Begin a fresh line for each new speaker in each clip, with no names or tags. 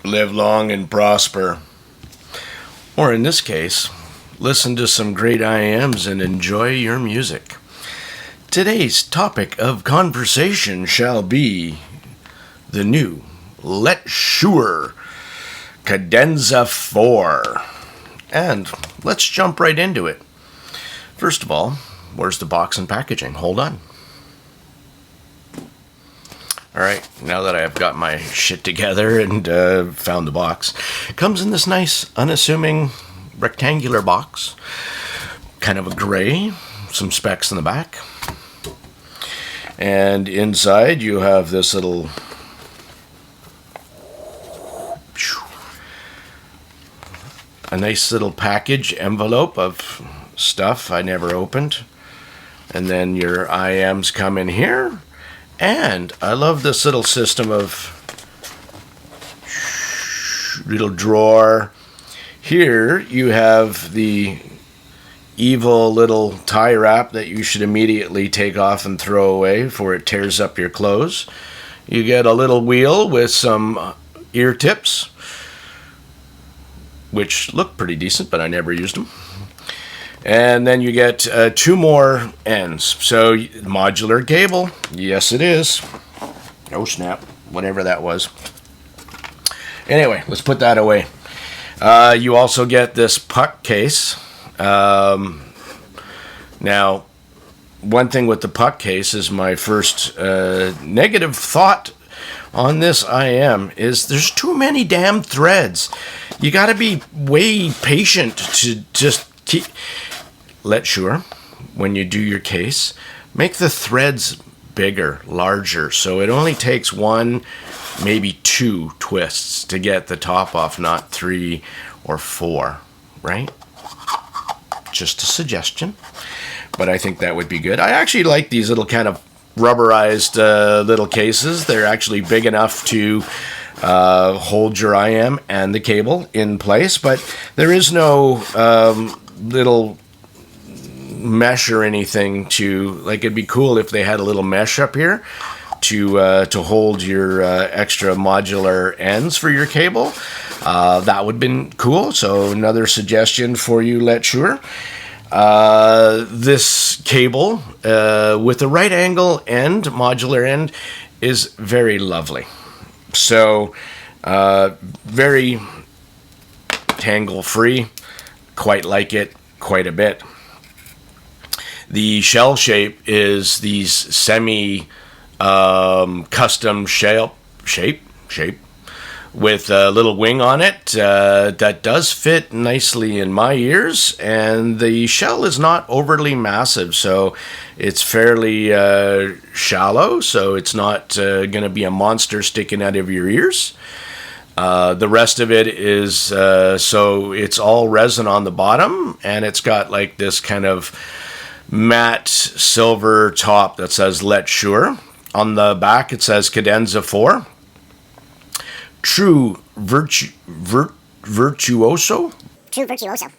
live long and prosper. Or in this case, listen to some great IMs and enjoy your music. Today's topic of conversation shall be the new Letshuoer Cadenza 4. And let's jump right into it. First of all, where's the box and packaging? Hold on. Alright, now that I've got my shit together and found the box, it comes in this nice, unassuming, rectangular box. Kind of a gray, some specs in the back. And inside you have this little a nice little package envelope of stuff I never opened. And then your IMs come in here. And I love this little system of little drawer. Here you have the evil little tie wrap that you should immediately take off and throw away before it tears up your clothes. You get a little wheel with some ear tips, which look pretty decent, but I never used them. And then you get two more ends. So, modular cable. Yes, it is. Oh, snap. Whatever that was. Anyway, let's put that away. You also get this puck case. Now, one thing with the puck case is my first negative thought on this IM is there's too many damn threads. You got to be way patient to just keep... Letshuoer, when you do your case, make the threads bigger, larger, so it only takes one, maybe two twists to get the top off, not 3 or 4, right? Just a suggestion, but I think that would be good. I actually like these little kind of rubberized little cases. They're actually big enough to hold your IM and the cable in place, but there is no little mesh or anything to, like, it'd be cool if they had a little mesh up here to hold your extra modular ends for your cable. That would have been cool. So another suggestion for you, Letshuoer. This cable with the right angle end, modular end, is very lovely. So very tangle free. Quite like it quite a bit. The shell shape is these semi custom shape with a little wing on it that does fit nicely in my ears, and the shell is not overly massive, so it's fairly shallow, so it's not going to be a monster sticking out of your ears. The rest of it is so it's all resin on the bottom, and it's got like this kind of matte silver top that says Letshuoer. On the back it says Cadenza 4. True virtuoso.
True virtuoso.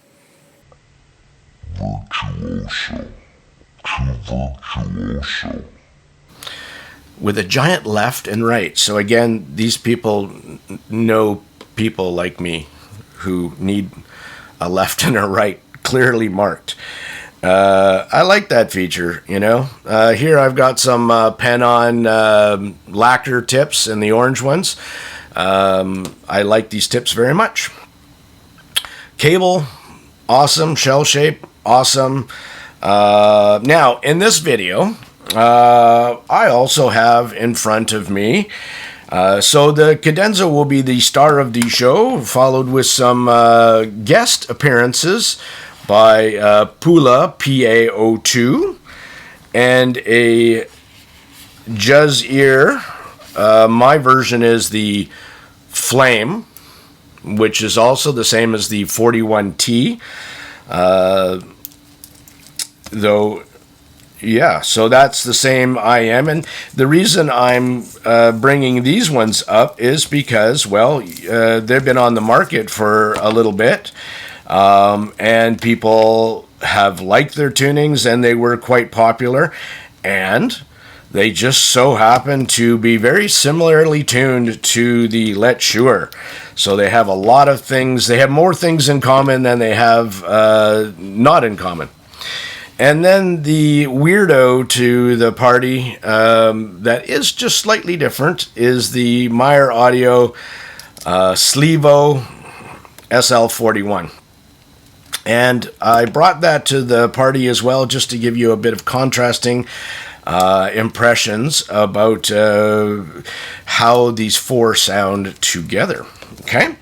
Virtuoso. True virtuoso.
With a giant left and right. So again, these people know people like me who need a left and a right clearly marked. I like that feature, you know. Here I've got some pen-on lacquer tips in the orange ones. I like these tips very much. Cable, awesome. Shell shape, awesome. Now, in this video, I also have in front of me, so the Cadenza will be the star of the show, followed with some guest appearances by PULA PaO2 and a JUZEAR. My version is the Flame, which is also the same as the 41T. Though, yeah, so that's the same IM. And the reason I'm bringing these ones up is because, well, they've been on the market for a little bit. And people have liked their tunings, and they were quite popular. And They just so happen to be very similarly tuned to the Letshuoer. So they have a lot of things. They have more things in common than they have not in common. And then the weirdo to the party that is just slightly different is the MYER-AUDIO SLIIVO SL41. And I brought that to the party as well, just to give you a bit of contrasting impressions about how these four sound together. Okay,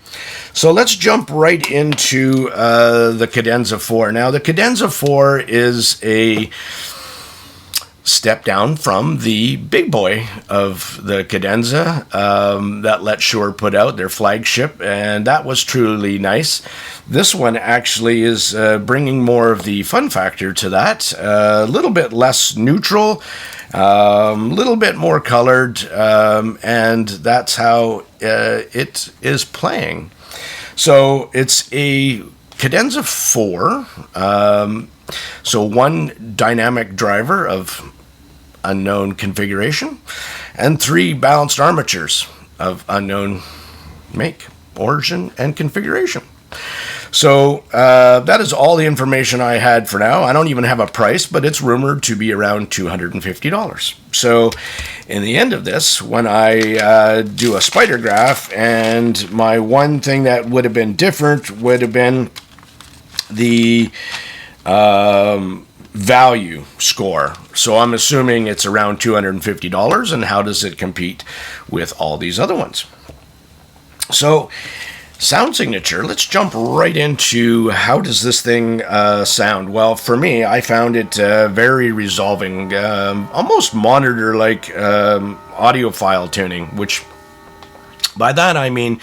so let's jump right into the Cadenza 4. Now, the Cadenza 4 is a step down from the big boy of the Cadenza that Letshuoer put out, their flagship, and that was truly nice. This one actually is bringing more of the fun factor to that, a little bit less neutral, a little bit more colored, and that's how it is playing. So it's a Cadenza 4, so one dynamic driver of unknown configuration, and 3 balanced armatures of unknown make, origin, and configuration. So that is all the information I had for now. I don't even have a price, but it's rumored to be around $250. So in the end of this, when I do a spider graph, and my one thing that would have been different would have been the value score. So I'm assuming it's around $250, and how does it compete with all these other ones? So sound signature, let's jump right into how does this thing sound. Well, for me, I found it very resolving, almost monitor-like audiophile tuning, which by that I mean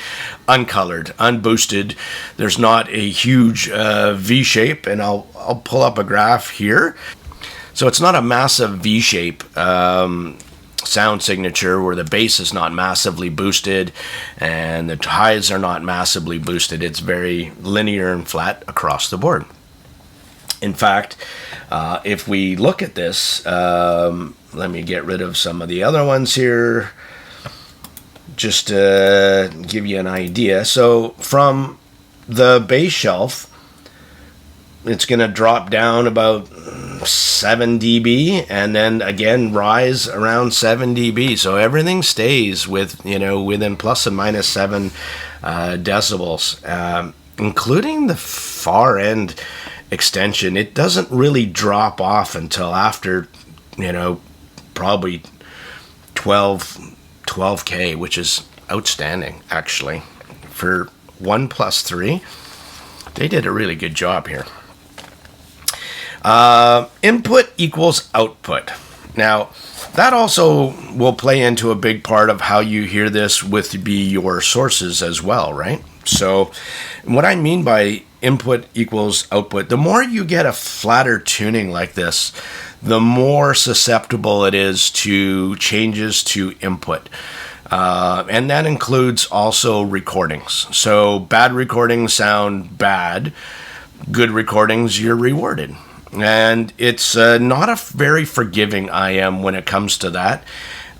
uncolored, unboosted. There's not a huge V-shape, and I'll pull up a graph here. So it's not a massive V-shape sound signature where the bass is not massively boosted and the highs are not massively boosted. It's very linear and flat across the board. In fact, if we look at this, let me get rid of some of the other ones here, just to give you an idea. So from the bass shelf, it's going to drop down about 7 dB and then again rise around 7 dB. So everything stays with, within plus and minus 7 decibels, including the far end extension. It doesn't really drop off until after, probably 12K, which is outstanding, actually. For 1+3, they did a really good job here. Input equals output. Now, that also will play into a big part of how you hear this with your sources as well, right? So what I mean by input equals output, the more you get a flatter tuning like this, the more susceptible it is to changes to input. And that includes also recordings. So bad recordings sound bad. Good recordings, you're rewarded. And it's not a very forgiving IM when it comes to that.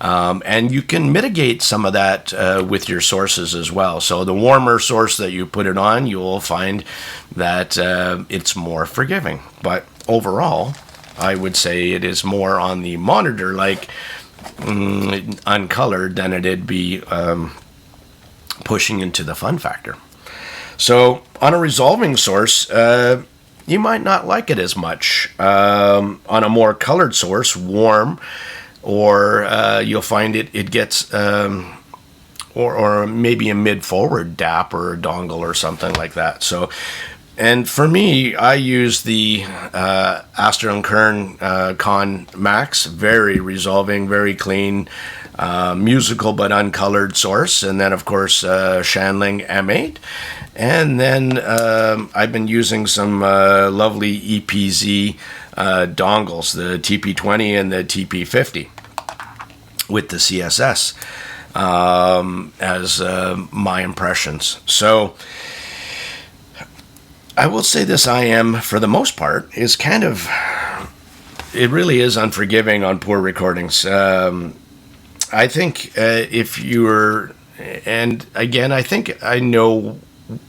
And you can mitigate some of that with your sources as well. So the warmer source that you put it on, you will find that it's more forgiving. But overall, I would say it is more on the monitor, like uncolored, than it'd be pushing into the fun factor. So on a resolving source, you might not like it as much. On a more colored source, warm, or you'll find it gets, or maybe a mid-forward DAP or a dongle or something like that. So, and for me, I use the Astor & Kern Con Max, very resolving, very clean, musical but uncolored source, and then of course Shanling M8, and then I've been using some lovely EPZ dongles, the TP20 and the TP50 with the CSS as my impressions. So I will say this IM, for the most part, is kind of it really is unforgiving on poor recordings. I think if you're, and again, I think I know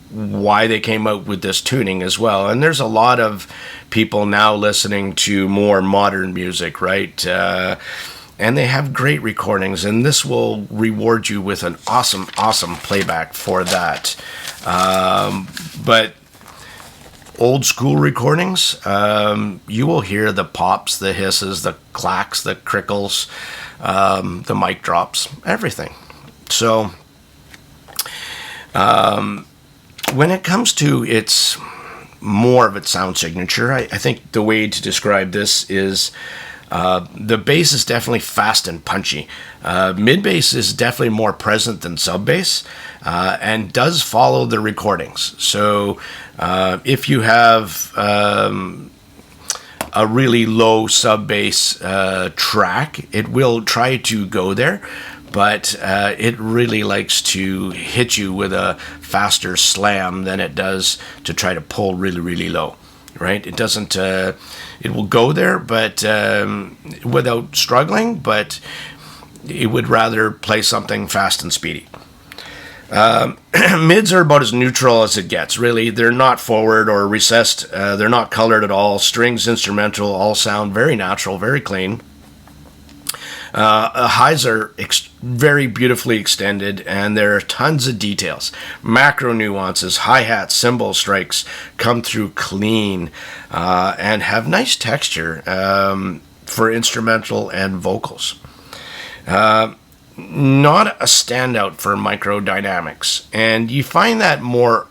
why they came out with this tuning as well. And there's a lot of people now listening to more modern music, right? And they have great recordings, and this will reward you with an awesome, awesome playback for that. But old school recordings, you will hear the pops, the hisses, the clacks, the crickles, the mic drops, everything. So when it comes to its more of its sound signature, I think the way to describe this is the bass is definitely fast and punchy. Mid bass is definitely more present than sub bass, and does follow the recordings. So if you have a really low sub bass track, it will try to go there, but it really likes to hit you with a faster slam than it does to try to pull really, really low, right? It doesn't, it will go there, but without struggling, but it would rather play something fast and speedy. Mids are about as neutral as it gets, really. They're not forward or recessed. They're not colored at all. Strings, instrumental, all sound very natural, very clean. Highs are very beautifully extended, and there are tons of details. Macro nuances, hi-hats, cymbal strikes come through clean and have nice texture for instrumental and vocals. Not a standout for microdynamics, and you find that more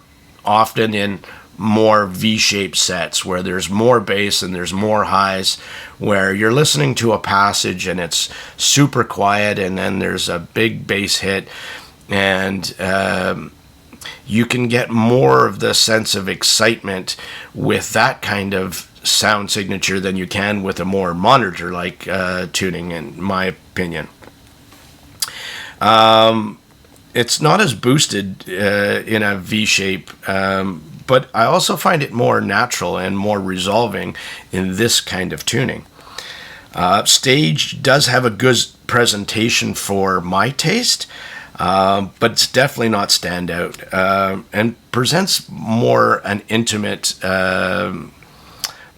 often in more V-shaped sets where there's more bass and there's more highs, where you're listening to a passage and it's super quiet and then there's a big bass hit, and you can get more of the sense of excitement with that kind of sound signature than you can with a more monitor-like tuning, in my opinion. It's not as boosted in a V-shape, but I also find it more natural and more resolving in this kind of tuning. Stage does have a good presentation for my taste, but it's definitely not standout, and presents more an intimate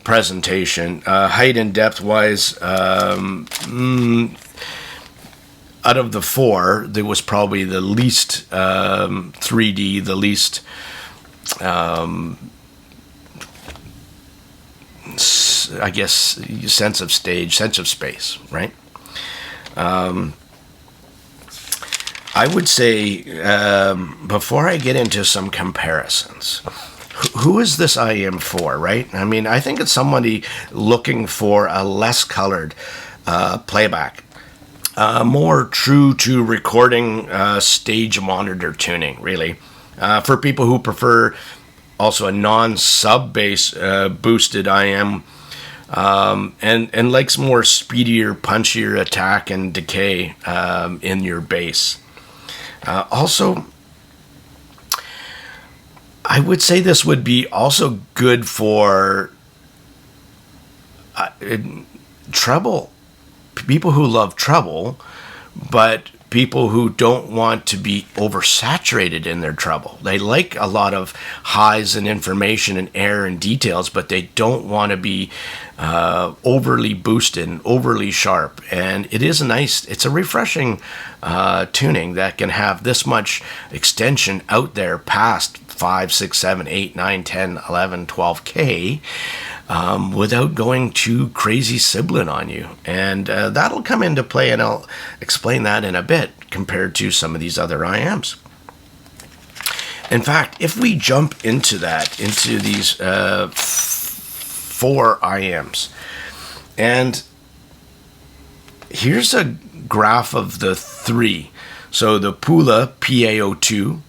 presentation. Height and depth-wise, out of the four, there was probably the least 3D, the least I guess sense of stage, sense of space, right? I would say before I get into some comparisons, who is this IM for, right? I mean, I think it's somebody looking for a less colored playback. More true to recording stage monitor tuning, really. For people who prefer also a non-sub bass boosted IM, and likes more speedier, punchier attack and decay in your bass. Also, I would say this would be also good for treble. People who love treble, but people who don't want to be oversaturated in their treble. They like a lot of highs and information and air and details, but they don't want to be overly boosted and overly sharp. And it is it's a refreshing tuning that can have this much extension out there past 5, 6, 7, 8, 9, 10, 11, 12K. Without going too crazy sibilant on you. And that'll come into play, and I'll explain that in a bit compared to some of these other IMs. In fact, if we jump into these 4 IMs, and here's a graph of the 3. So the PULA PAO2,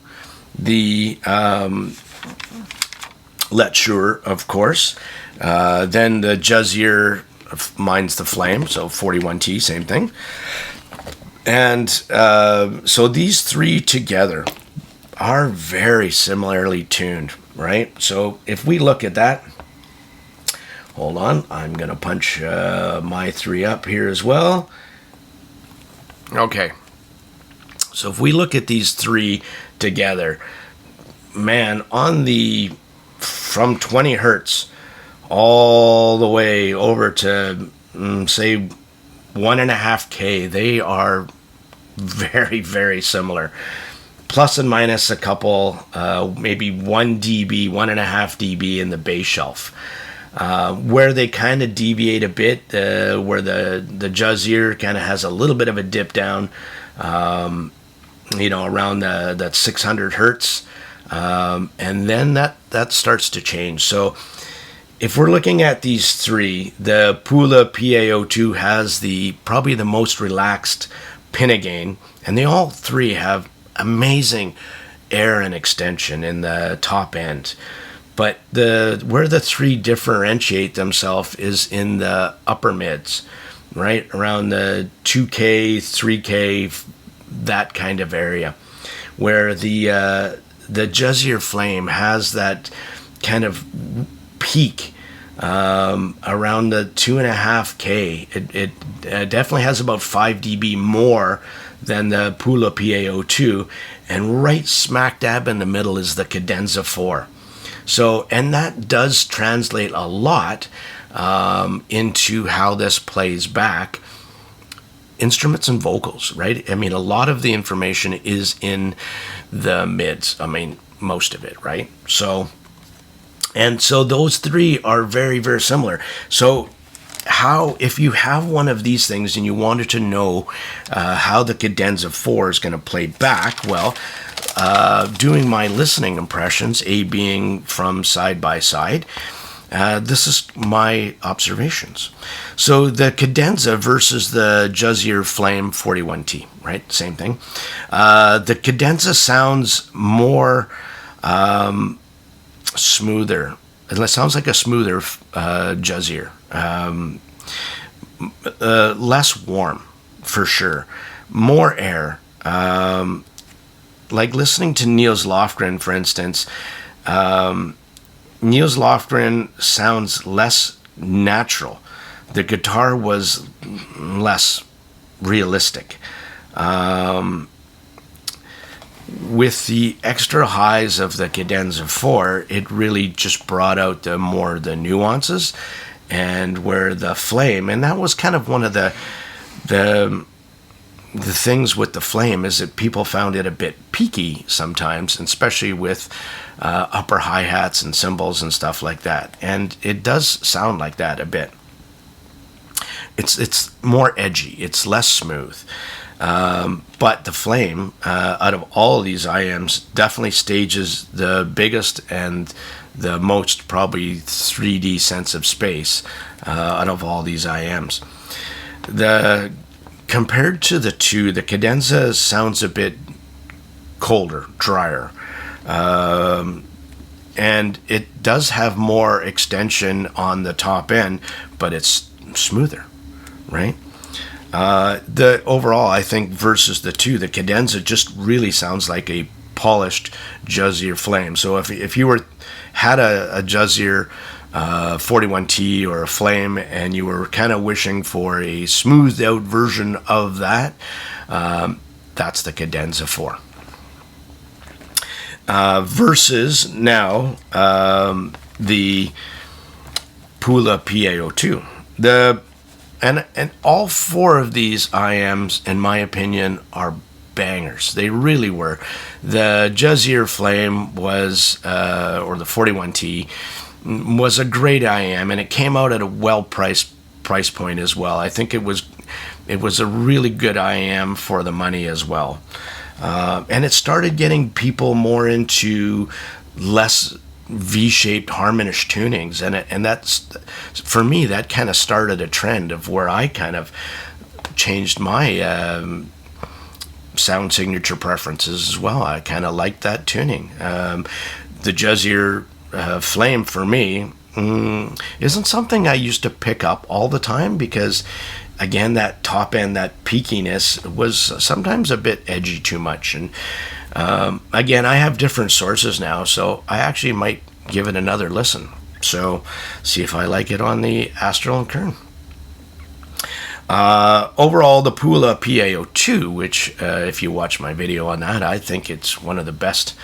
the Letshuoer, of course, then the JUZEAR, mine's the Flame, so 41T, same thing. And so these 3 together are very similarly tuned, right? So if we look at that, Hold on, I'm going to punch my 3 up here as well. Okay. So if we look at these 3 together, man, from 20 hertz all the way over to, say, 1.5K, they are very, very similar. Plus and minus a couple, maybe 1 dB, 1.5 dB in the bass shelf. Where they kind of deviate a bit, where the JUZEAR kind of has a little bit of a dip down, around that 600 hertz, and then that starts to change. So if we're looking at these 3, the PULA PA02 has probably the most relaxed pinna gain, and they all 3 have amazing air and extension in the top end. But where the 3 differentiate themselves is in the upper mids, right? Around the 2K, 3K, that kind of area. Where the JUZEAR Flame has that kind of peak around the 2.5K. It definitely has about 5 dB more than the PULA PA02. And right smack dab in the middle is the Cadenza 4. So, and that does translate a lot into how this plays back. Instruments and vocals, right? I mean, a lot of the information is in the mids. I mean, most of it, right? So those 3 are very, very similar. So if you have one of these things and you wanted to know how the Cadenza 4 is going to play back, well, doing my listening impressions, A being from side by side, this is my observations. So the Cadenza versus the JUZEAR Flame 41T, right? Same thing. The Cadenza sounds more smoother. It sounds like a smoother JUZEAR. Less warm, for sure. More air. Like listening to Niels Lofgren, for instance, Niels Lofgren sounds less natural. The guitar was less realistic. With the extra highs of the Cadenza 4, it really just brought out the nuances, and where the Flame, and that was kind of one of the things with the Flame, is that people found it a bit peaky sometimes, especially with upper hi-hats and cymbals and stuff like that. And it does sound like that a bit. It's more edgy. It's less smooth. But the Flame, out of all of these IMs, definitely stages the biggest and the most probably 3D sense of space out of all these IMs. Compared to the 2, the Cadenza sounds a bit colder, drier. And it does have more extension on the top end, but it's smoother, right? The overall, I think, versus the 2, the Cadenza just really sounds like a polished JUZEAR Flame. So if you had a JUZEAR 41T or a Flame, and you were kind of wishing for a smoothed out version of that, that's the Cadenza 4. Versus now the PULA PA02. And all 4 of these IMs, in my opinion, are bangers. They really were. The JUZEAR Flame was, or the 41T, was a great IM, and it came out at a well-priced price point as well. I think it was a really good IM for the money as well. And it started getting people more into less V-shaped harmonish tunings, and that's, for me, that kind of started a trend of where I kind of changed my sound signature preferences as well. I kind of liked that tuning. The JUZEAR Flame, for me, isn't something I used to pick up all the time, because again, that top end, that peakiness was sometimes a bit edgy too much. And again, I have different sources now, so I actually might give it another listen, So see if I like it on the Astral and Kern. Overall, the PULA PA02, which if you watch my video on that, I think it's one of the best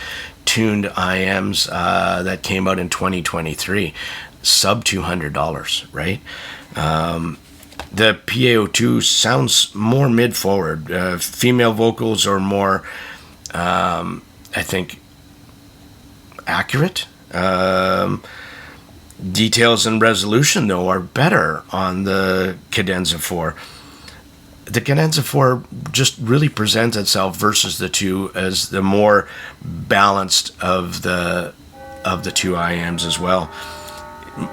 tuned IMs that came out in 2023. Sub $200, right? The PA02 sounds more mid-forward. Female vocals are more, I think, accurate. Details and resolution, though, are better on the Cadenza 4. The Cadenza 4 just really presents itself versus the two as the more balanced of the two IMs as well.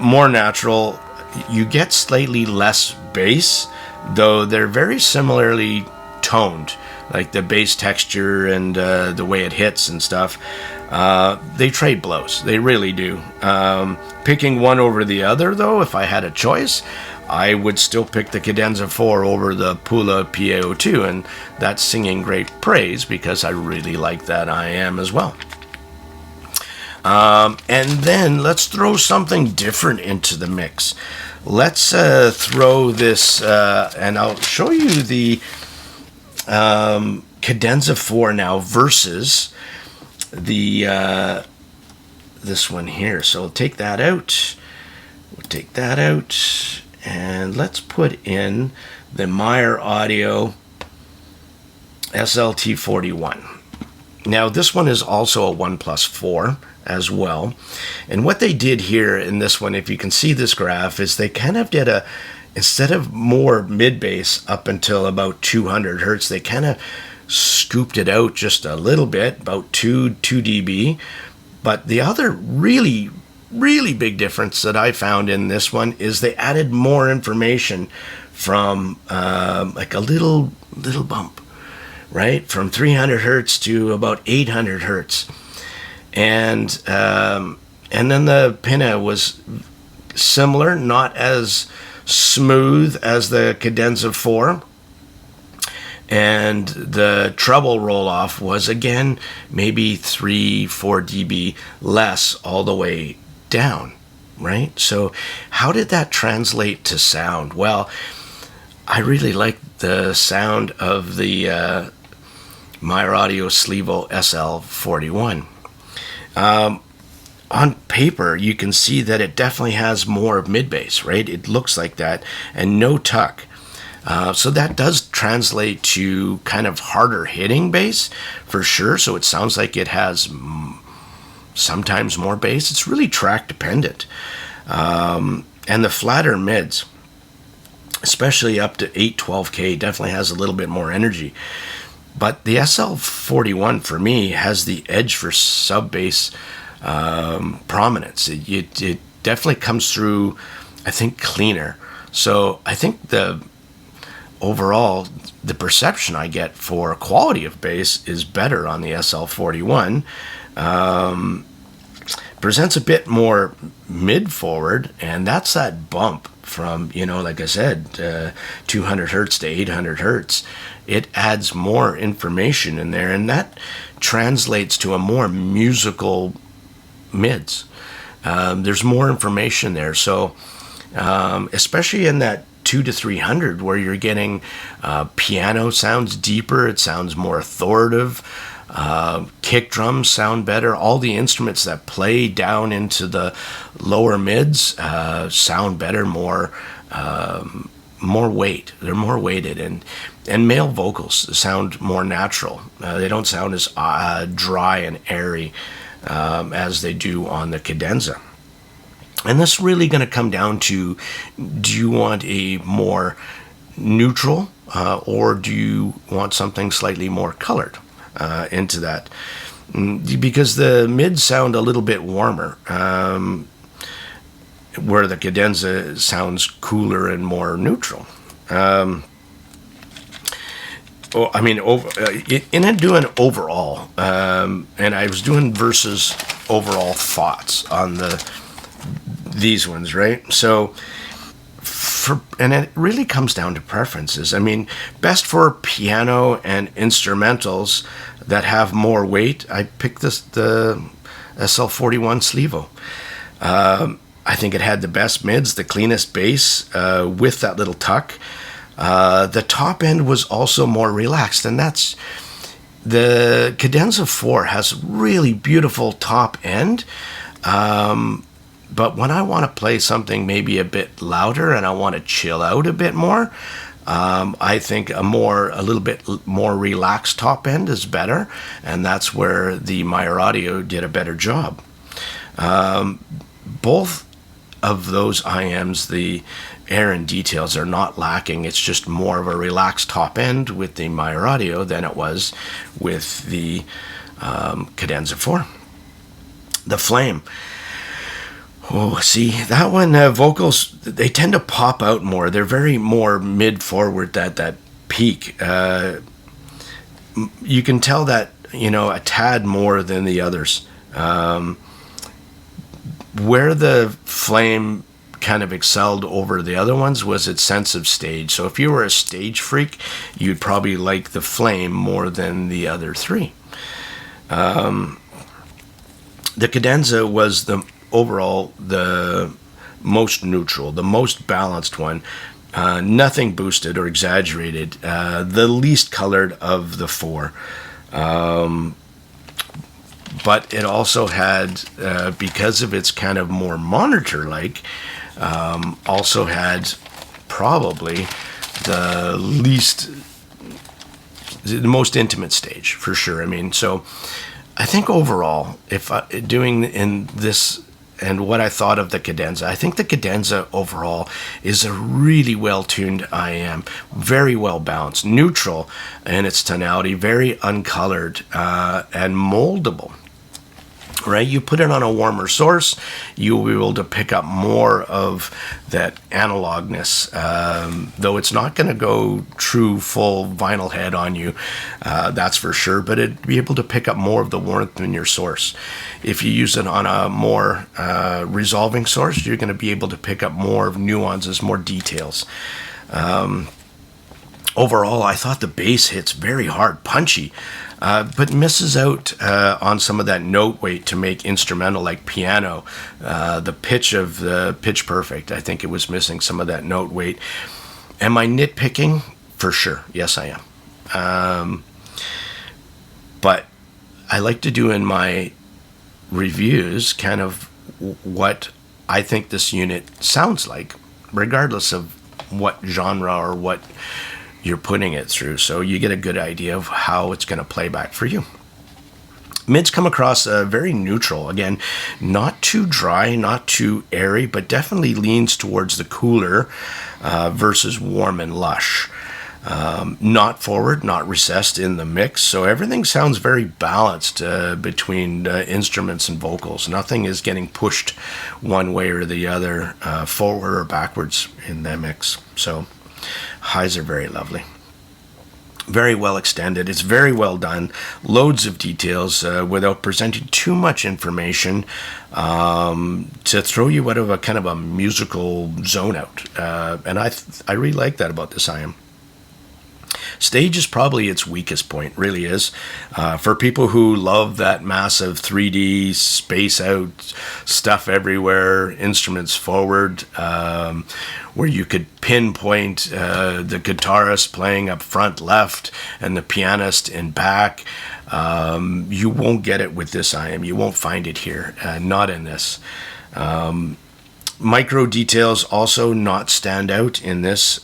More natural. You get slightly less bass, though they're very similarly toned, like the bass texture and the way it hits and stuff. They trade blows. They really do. Picking one over the other, though, if I had a choice, I would still pick the Cadenza 4 over the PULA PA02, and that's singing great praise because I really like that IM as well. And then let's throw something different into the mix. Let's throw this, and I'll show you the Cadenza 4 now versus the this one here. So we'll take that out. We'll take that out, and let's put in the MYER-AUDIO SLT41. Now this one is also a 1+4 as well, and what they did here in this one, if you can see this graph, is they kind of did instead of more mid bass up until about 200 hertz, they kind of scooped it out just a little bit, about 2 dB. But the other really big difference that I found in this one is they added more information from like a little bump, right, from 300 hertz to about 800 hertz, and then the pinna was similar, not as smooth as the Cadenza 4. And the treble roll-off was, again, maybe 3-4 dB less all the way down, right? So how did that translate to sound? Well, I really like the sound of the MYER-AUDIO SLIIVO SL41. On paper, you can see that it definitely has more mid-bass, right? It looks like that, and no tuck. So that does translate to kind of harder hitting bass for sure. So it sounds like it has sometimes more bass. It's really track dependent. And the flatter mids, especially up to 812K, definitely has a little bit more energy. But the SL41 for me has the edge for sub bass prominence. It definitely comes through, I think, cleaner. So I think overall, the perception I get for quality of bass is better on the SL41. Presents a bit more mid-forward, and that's that bump from, like I said, 200 hertz to 800 hertz. It adds more information in there, and that translates to a more musical mids. There's more information there, so especially in that 2 to 300, where you're getting piano sounds deeper, it sounds more authoritative, kick drums sound better, all the instruments that play down into the lower mids sound better, more weight. They're more weighted, and male vocals sound more natural. They don't sound as dry and airy as they do on the Cadenza. And this is really going to come down to, do you want a more neutral or do you want something slightly more colored into that? Because the mids sound a little bit warmer, where the Cadenza sounds cooler and more neutral. In doing overall, and I was doing versus overall thoughts on these ones, right? So, and it really comes down to preferences. I mean, best for piano and instrumentals that have more weight, I picked the SL41 SLIIVO. I think it had the best mids, the cleanest bass, with that little tuck. The top end was also more relaxed, and that's the Cadenza 4 has really beautiful top end. But when I want to play something maybe a bit louder and I want to chill out a bit more, I think a little bit more relaxed top end is better, and that's where the MYER-AUDIO did a better job. Both of those IMs, the air and details are not lacking. It's just more of a relaxed top end with the MYER-AUDIO than it was with the Cadenza 4. The Flame. Oh, see, that one, vocals, they tend to pop out more. They're very more mid-forward, that peak. You can tell that, a tad more than the others. Where the Flame kind of excelled over the other ones was its sense of stage. So if you were a stage freak, you'd probably like the Flame more than the other three. The Cadenza was overall the most neutral, the most balanced one. Nothing boosted or exaggerated. The least colored of the four. But it also had, because of its kind of more monitor-like, also had probably the most intimate stage, for sure. I mean, so I think overall, if doing in this and what I thought of the Cadenza, I think the Cadenza overall is a really well-tuned IM, very well balanced, neutral in its tonality, very uncolored, and moldable. Right, you put it on a warmer source, you'll be able to pick up more of that analogness, though it's not going to go true full vinyl head on you, that's for sure, but it'd be able to pick up more of the warmth in your source. If you use it on a more resolving source, you're going to be able to pick up more of nuances, more details. Overall, I thought the bass hits very hard, punchy, but misses out on some of that note weight to make instrumental like piano. The pitch of the Pitch Perfect, I think it was missing some of that note weight. Am I nitpicking? For sure. Yes, I am. But I like to do in my reviews kind of what I think this unit sounds like, regardless of what genre or what you're putting it through, so you get a good idea of how it's going to play back for you. Mids come across very neutral. Again, not too dry, not too airy, but definitely leans towards the cooler versus warm and lush. Not forward, not recessed in the mix, so everything sounds very balanced between instruments and vocals. Nothing is getting pushed one way or the other, forward or backwards in the mix. So highs are very lovely. Very well extended. It's very well done. Loads of details without presenting too much information to throw you out of a kind of a musical zone out. And I really like that about this IM. Stage is probably its weakest point, really is. For people who love that massive 3D, space out, stuff everywhere, instruments forward, where you could pinpoint the guitarist playing up front left and the pianist in back, you won't get it with this IM. You won't find it here, not in this. Micro details also not stand out in this.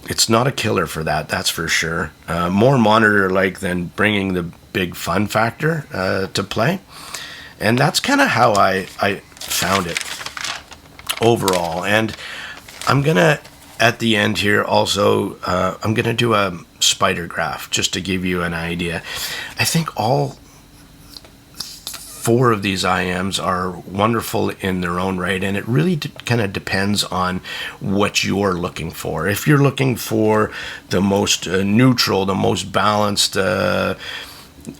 It's not a killer for that, that's for sure. More monitor-like than bringing the big fun factor to play. And that's kind of how I found it overall. And I'm going to, at the end here, also, I'm going to do a spider graph just to give you an idea. I think all four of these IMs are wonderful in their own right, and it really kind of depends on what you're looking for. If you're looking for the most neutral, the most balanced,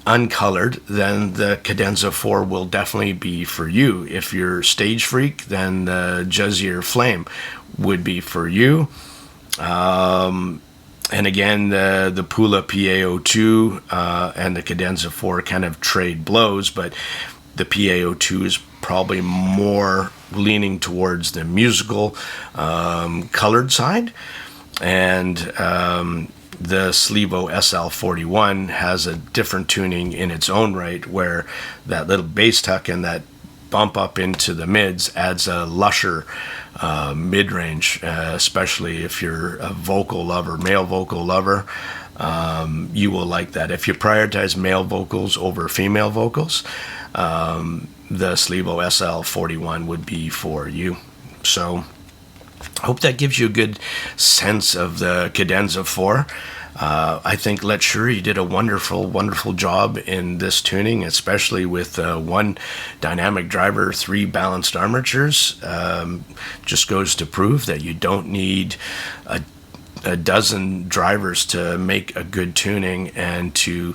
uncolored, then the Cadenza 4 will definitely be for you. If you're stage freak, then the JUZEAR Flame would be for you. And again, the PULA PA02 and the Cadenza 4 kind of trade blows, but the PaO2 is probably more leaning towards the musical colored side, and the SLIIVO SL41 has a different tuning in its own right, where that little bass tuck and that bump up into the mids adds a lusher mid-range, especially if you're a vocal lover, male vocal lover. You will like that. If you prioritize male vocals over female vocals, the SLIIVO SL41 would be for you. So I hope that gives you a good sense of the Cadenza 4. I think Letshuoer, you did a wonderful, wonderful job in this tuning, especially with 1 dynamic driver, 3 balanced armatures. Just goes to prove that you don't need a dozen drivers to make a good tuning and to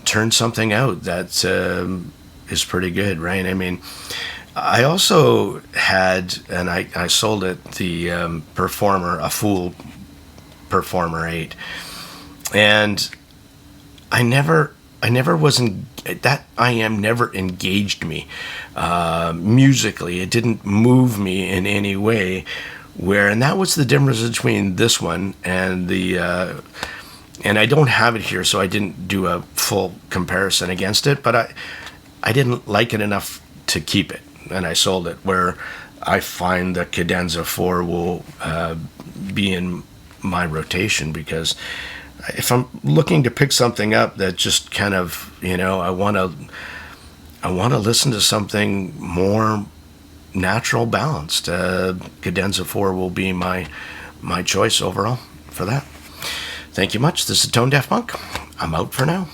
turn something out that is pretty good, right? I mean, I also had, and I sold it, the Performer, a full Performer 8, and I never that IM never engaged me musically. It didn't move me in any way. And that was the difference between this one and the and I don't have it here, so I didn't do a full comparison against it, but I didn't like it enough to keep it, and I sold it. Where I find the Cadenza 4 will be in my rotation, because if I'm looking to pick something up that just kind of, I want to listen to something more natural, balanced, Cadenza 4 will be my choice overall for that. Thank you much. This is Tone Deaf Monk. I'm out for now.